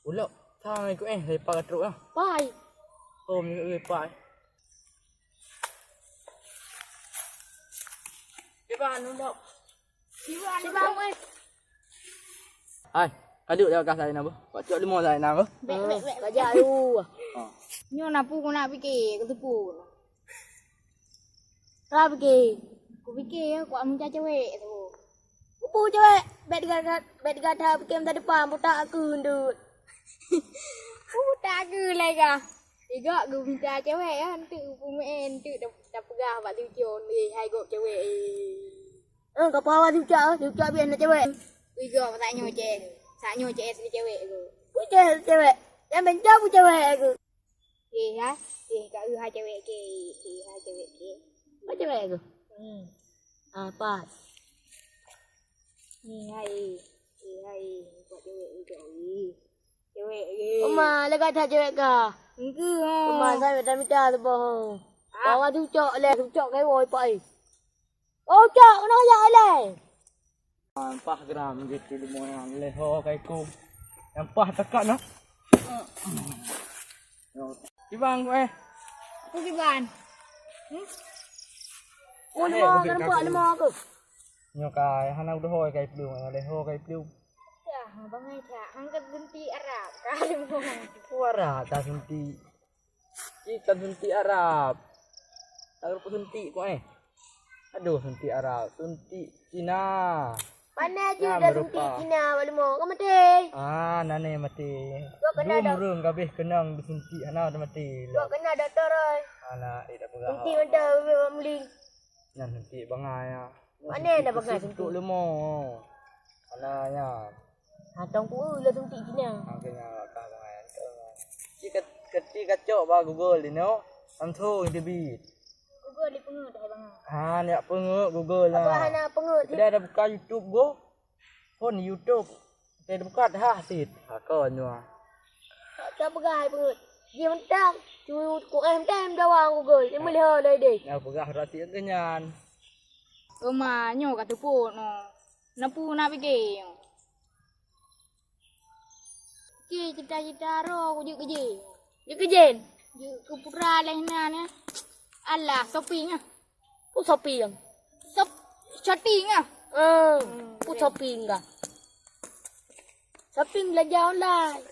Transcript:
Ulok, thang ko lepak teruk ah. Pai. Ni lepak. Ceban ulok. Ceban oi. Ai, kaduk dah kat saya nak apa? Pak cok limau saya nak apa? Bek bajak lu. Ha. Nyo napu ko nak fikir, ko tepu. Ra fikir. Ko fikir ko minta cewek tu. Kupu cewek, bet dekat fikir minta depan buta aku ndut. Buta aku lega. Iga aku minta cewek ya, nanti pumen tu dah pegah bak tujon ni hai go cewek. Kau pawa tujuk biar nak cewek. Iga tak nyo cewek. Sak nyo cewek sini cewek aku. Cewek. Yang benca pu cewek aku. Ha? Kat hai cewek ke. Hai cewek ke. Apa cewek aku? Apa? Ni hai. Buat cewek juga ni. Cewek ke. Oma, lega dah cewek ka? Enggak. Oma saya dah minta tu boh. Bawa tujuk le, tujuk kai woi pai. Oh, cok, kena ajak le. 4 gram gitu limau yang leho kai ku. Yang pah tekak nah. Ceban ko Aku kiban. Oh, Ada, lemah, bukit nampak kaku. lemah aku. Nyo kai hana udah hoi kai pliu, leho kai pliu. Ya, bang ai tak. Angkat henti Arab. Kali mau. Suara tak sunti. Kita sunti Arab. Tak sunti ko Aduh sunti Arab, sunti Cina. Mana je Ya, dah berupa. suntik Cina balik mau. Kau mati. Nane mati. Kau kena dah. Rung kabeh kenang disunti hana dah mati. Kau kena doktor oi. Anak ida pegah. Suntik mana meling. Nan sunti bangai ya. Mana dah pakai suntik? Suntik lemo. Ananya. Hatang ku lah suntik Cina. Akhirnya ka bangai. Kecil kacok ba Google ni no. Antu interview. Google di pengut dah bang. Ni penguk Google lah. Apa hana pengut? Dia ada buka YouTube go. Phone YouTube. Dia ada buka dah hasil. Kon tu. Tak pegai pengut. Dia mentang. Tu ku tem dawang Google. Dia boleh ha dai. Ya pegah rati kenyan. Rumah nyo kat tepuk no. Napu nak fikir. Cita-cita ro ku je kerja. Je kerja. Je ke pura lain ni. Alah, shopping ah. Pun shopping. Shopping ah. Pun shopping ka. Shopping belanja online.